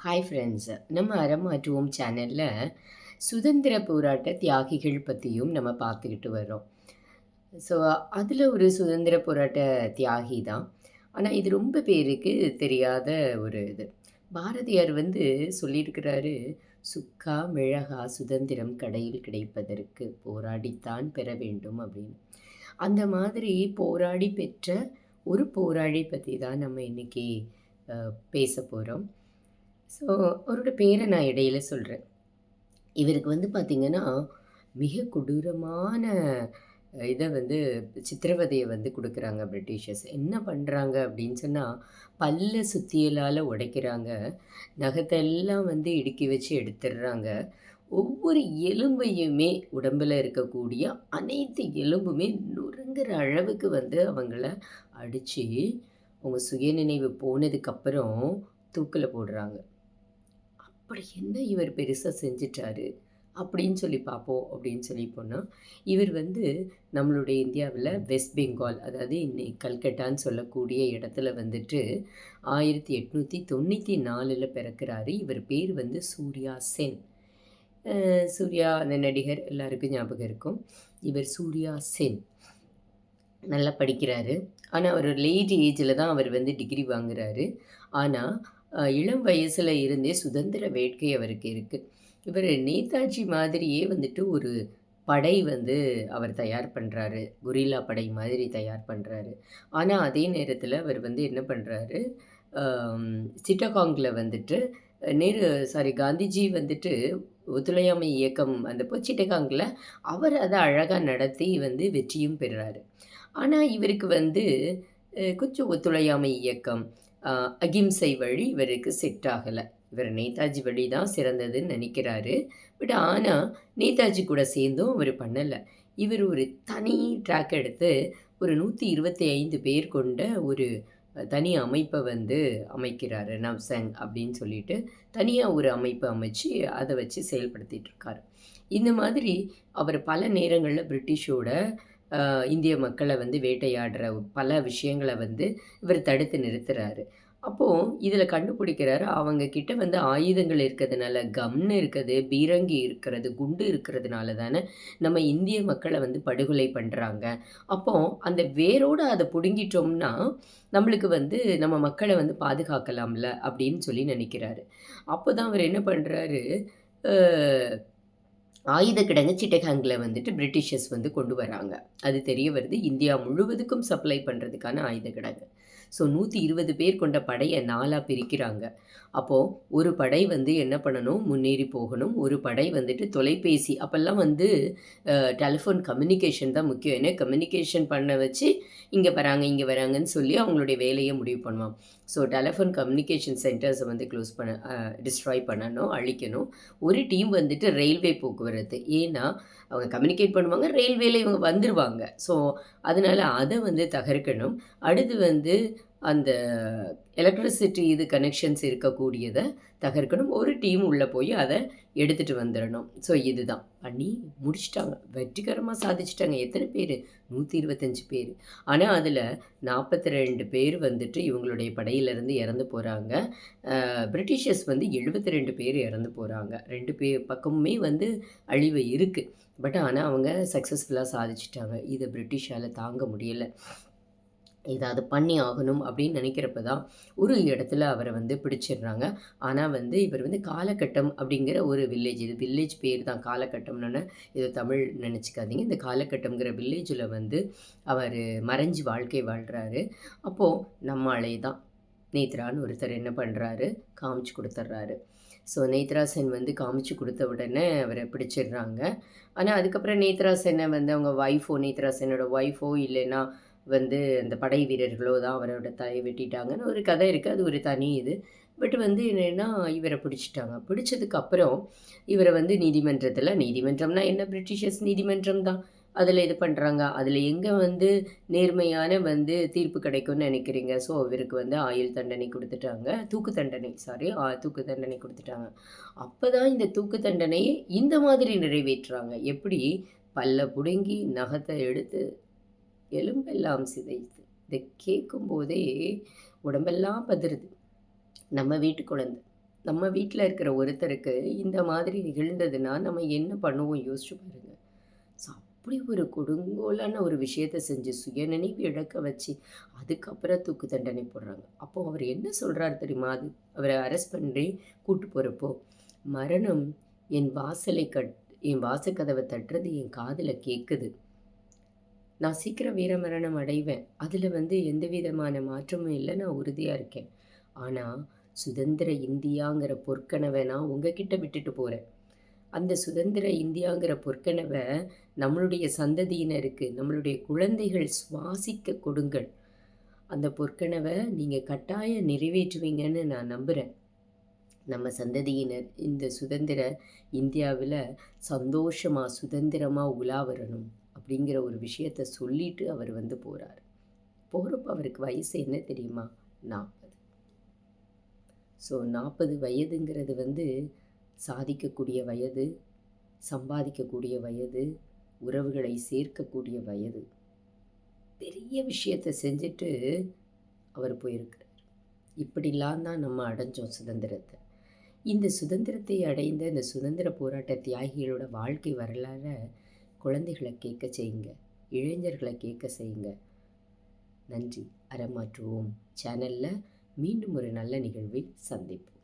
Hi friends. நம்ம அறமாற்றுவோம் சேனலில் சுதந்திர போராட்ட தியாகிகள் பற்றியும் நம்ம பார்த்துக்கிட்டு வரோம். ஸோ அதில் ஒரு சுதந்திர போராட்ட தியாகி தான். ஆனால் இது ரொம்ப பேருக்கு தெரியாத ஒரு இது. பாரதியார் சொல்லியிருக்கிறாரு, "சுக்கா மிளகா சுதந்திரம் கடையில் கிடைப்பதற்கு போராடித்தான் பெற வேண்டும்" அப்படின்னு. அந்த மாதிரி போராடி பெற்ற ஒரு போராளி பற்றி தான் நம்ம இன்றைக்கி பேச போகிறோம். ஸோ அவரோட பேரை நான் இடையில சொல்கிறேன். இவருக்கு பார்த்திங்கன்னா, மிக கொடூரமான இதை சித்திரவதையை குடுக்குறாங்க பிரிட்டிஷர்ஸ். என்ன பண்ணுறாங்க அப்படின்னு சொன்னால், பல்ல சுத்தியலால் உடைக்கிறாங்க. நகத்தெல்லாம் இடுக்கி வச்சு எடுத்துடுறாங்க. ஒவ்வொரு எலும்பையுமே உடம்பில் இருக்கக்கூடிய அனைத்து எலும்புமே நொறுங்குற அளவுக்கு அவங்கள அடித்து, அவங்க சுயநினைவு போனதுக்கப்புறம் தூக்கில் போடுறாங்க. அப்படி என்ன இவர் பெருசாக செஞ்சிட்டாரு அப்படின்னு சொல்லி பார்ப்போம் அப்படின்னு சொல்லி போனால், இவர் நம்மளுடைய இந்தியாவில் வெஸ்ட் பெங்கால், அதாவது இன்னைக்கு கல்கட்டான்னு சொல்லக்கூடிய இடத்துல 1894 பிறக்கிறாரு. இவர் பேர் சூர்யா சென். சூர்யா அந்த நடிகர் எல்லாருக்கும் ஞாபகம் இருக்கும். இவர் சூர்யா சென் நல்லா படிக்கிறாரு. ஆனால் அவர் லேட் ஏஜில் தான் அவர் டிகிரி வாங்குறாரு. ஆனால் இளம் வயசில் இருந்தே சுதந்திர வேட்கை அவருக்கு இருக்குது. இவர் நேதாஜி மாதிரியே ஒரு படை அவர் தயார் பண்ணுறாரு. குரில்லா படை மாதிரி தயார் பண்ணுறாரு. ஆனால் அதே நேரத்தில் அவர் என்ன பண்ணுறாரு, சிட்டகாங்கில் காந்திஜி ஒத்துழையாமை இயக்கம் சிட்டகாங்கில் அவர் அதை அழகாக நடத்தி வெற்றியும் பெறுறாரு. ஆனால் இவருக்கு கொஞ்சம் ஒத்துழையாமை இயக்கம், அகிம்சை வழி இவருக்கு செட் ஆகலை. இவர் நேதாஜி வழி தான் சிறந்ததுன்னு நினைக்கிறாரு. பட் ஆனால் நேதாஜி கூட சேர்ந்தும் அவர் பண்ணலை. இவர் ஒரு தனி ட்ராக் எடுத்து ஒரு 125 பேர் கொண்ட ஒரு தனி அமைப்பை அமைக்கிறாரு. நவ்சங் அப்படின்னு சொல்லிட்டு தனியாக ஒரு அமைப்பை அமைச்சு அதை வச்சு செயல்படுத்திகிட்டு இருக்கார். இந்த மாதிரி அவர் பல நேரங்களில் பிரிட்டிஷோட இந்திய மக்களை வேட்டையாடுற பல விஷயங்களை இவர் தடுத்து நிறுத்துகிறாரு. அப்போது இதில் கண்டுபிடிக்கிறாரு, அவங்கக்கிட்ட ஆயுதங்கள் இருக்கிறதுனால, கன்னு இருக்குது, பீரங்கி இருக்கிறது, குண்டு இருக்கிறதுனால தானே நம்ம இந்திய மக்களை படுகொலை பண்ணுறாங்க. அப்போது அந்த வேரோடு அதை பிடுங்கிட்டோம்னா நம்மளுக்கு நம்ம மக்களை பாதுகாக்கலாம்ல அப்படின்னு சொல்லி நினைக்கிறாரு. அப்போ தான் அவர் என்ன பண்ணுறாரு, ஆயுத கிடங்கு சிட்டகாங்கில் பிரிட்டிஷர்ஸ் கொண்டு வராங்க. அது தெரிய வருது, இந்தியா முழுவதுக்கும் சப்ளை பண்ணுறதுக்கான ஆயுத கிடங்கு. ஸோ 120 பேர் கொண்ட படையை 4ஆக பிரிக்கிறாங்க. அப்போது ஒரு படை என்ன பண்ணணும், முன்னேறி போகணும். ஒரு படை தொலைபேசி, அப்போல்லாம் டெலிஃபோன் கம்யூனிகேஷன் தான் முக்கியம். ஏன்னா கம்யூனிகேஷன் பண்ண வச்சு இங்கே வராங்க இங்கே வராங்கன்னு சொல்லி அவங்களுடைய வேலையை முடிவு பண்ணுவான். ஸோ டெலிஃபோன் கம்யூனிகேஷன் சென்டர்ஸை க்ளோஸ் டிஸ்ட்ராய் பண்ணணும், அழிக்கணும். ஒரு டீம் ரயில்வே போக்குவரத்து, ஏன்னா அவங்க கம்யூனிகேட் பண்ணுவாங்க, ரயில்வேல இவங்க வந்துடுவாங்க. ஸோ அதனால் அதை தகர்க்கணும். அடுத்து அந்த எலக்ட்ரிசிட்டி கனெக்ஷன்ஸ் இருக்கக்கூடியதை தகர்க்கணும். ஒரு டீம் உள்ளே போய் அதை எடுத்துகிட்டு வந்துடணும். ஸோ இதுதான் பண்ணி முடிச்சிட்டாங்க. வெற்றிகரமாக சாதிச்சிட்டாங்க. எத்தனை பேர்? 125 பேர். ஆனால் அதில் 42 பேர் இவங்களுடைய படையிலேருந்து இறந்து போகிறாங்க. பிரிட்டிஷர்ஸ் 72 பேர் இறந்து போகிறாங்க. 2 பக்கமுமே அழிவு இருக்குது. பட் ஆனால் அவங்க சக்ஸஸ்ஃபுல்லாக சாதிச்சிட்டாங்க. இதை பிரிட்டிஷால் தாங்க முடியலை. ஏதாவது பண்ணி ஆகணும் அப்படின்னு நினைக்கிறப்ப தான் ஒரு இடத்துல அவரை பிடிச்சிடுறாங்க. ஆனால் இவர் காலகட்டம் அப்படிங்கிற ஒரு வில்லேஜ், இது வில்லேஜ் பேர் தான் காலகட்டம்னு, இது தமிழ் நினச்சிக்காதீங்க. இந்த காலகட்டம்ங்கிற வில்லேஜில் அவர் மறைஞ்சு வாழ்க்கை வாழ்கிறாரு. அப்போது நம்மாலே தான் நேத்ரான்னு ஒருத்தர் என்ன பண்ணுறாரு, காமிச்சு கொடுத்துட்றாரு. ஸோ நேத்ரா சென் காமிச்சு கொடுத்த உடனே அவரை பிடிச்சிடுறாங்க. ஆனால் அதுக்கப்புறம் நேத்ரா சென்னை அவங்க ஒய்ஃபோ, நேத்ரா சென்னோட ஒய்ஃபோ இல்லைன்னா அந்த படை வீரர்களோ தான் அவரோட தலையை வெட்டிட்டாங்கன்னு ஒரு கதை இருக்குது. அது ஒரு தனி இது. பட் என்னென்னா இவரை பிடிச்சிட்டாங்க. பிடிச்சதுக்கப்புறம் இவரை நீதிமன்றம்னா என்ன, பிரிட்டிஷர்ஸ் நீதிமன்றம் தான் அதில் இது பண்ணுறாங்க. அதில் எங்கே நேர்மையான தீர்ப்பு கிடைக்கும்னு நினைக்கிறீங்க? ஸோ இவருக்கு ஆயுள் தண்டனை கொடுத்துட்டாங்க. தூக்கு தண்டனை கொடுத்துட்டாங்க. அப்போ தான் இந்த தூக்கு தண்டனையை இந்த மாதிரி நிறைவேற்றுறாங்க. எப்படி? பல்ல பிடுங்கி நகத்தை எடுத்து எலும்பெல்லாம் சிதைத்து. இதை கேட்கும்போதே உடம்பெல்லாம் பதறுது. நம்ம வீட்டு குழந்தை, நம்ம வீட்ல இருக்கிற ஒருத்தருக்கு இந்த மாதிரி நிகழ்ந்ததுன்னா, நம்ம என்ன பண்ணுவோம் யோசிச்சு பாருங்க. ஸோ அப்படி ஒரு கொடுங்கோலான ஒரு விஷயத்த செஞ்சு சுயநினைவு இழக்க வச்சு, அதுக்கப்புறம் தூக்கு தண்டனை போடுறாங்க. அப்போ அவர் என்ன சொல்றாரு தெரியுமா? அது அவர அரெஸ்ட் பண்ணி கூட்டு போறப்போ, "மரணம் என் வாசலை என் வாசக்கதவ தட்டுறது என் காதுல கேட்குது. நான் சீக்கிரம் வீரமரணம் அடைவேன். அதில எந்த விதமான மாற்றமும் இல்ல. நான் உறுதியா இருக்கேன். ஆனா, சுதந்திர இந்தியாங்கிற பொற்கனவ நான் உங்ககிட்ட விட்டுட்டு போறேன். அந்த சுதந்திர இந்தியாங்கிற பொற்கனவ நம்மளுடைய சந்ததியினருக்கு, நம்மளுடைய குழந்தைகள் சுவாசிக்க கொடுங்கள். அந்த பொற்கனவ நீங்க கட்டாயம் நிறைவேற்றுவீங்கன்னு நான் நம்புறேன். நம்ம சந்ததியினர் இந்த சுதந்திர இந்தியாவில சந்தோஷமா, சுதந்திரமா உலா வரணும்." அப்படிங்கிற ஒரு விஷயத்த சொல்லிட்டு அவர் போறாரு. போறப்ப அவருக்கு வயசு என்ன தெரியுமா? 40. ஸோ 40 வயதுங்கிறது சாதிக்கக்கூடிய வயது, சம்பாதிக்கக்கூடிய வயது, உறவுகளை சேர்க்கக்கூடிய வயது. பெரிய விஷயத்த செஞ்சுட்டு அவர் போயிருக்கிறார். இப்படிலாம் தான் நம்ம அடைஞ்சோம் சுதந்திரத்த. இந்த சுதந்திரத்தை அடைந்த இந்த சுதந்திர போராட்ட தியாகிகளோட வாழ்க்கை வரலாற குழந்தைகள கேட்க செய்யுங்க. இளைஞர்கள கேட்க செய்யுங்க. நன்றி. அறமாற்றுவோம் சேனல்ல மீண்டும் ஒரு நல்ல நிகழ்வில் சந்திப்போம்.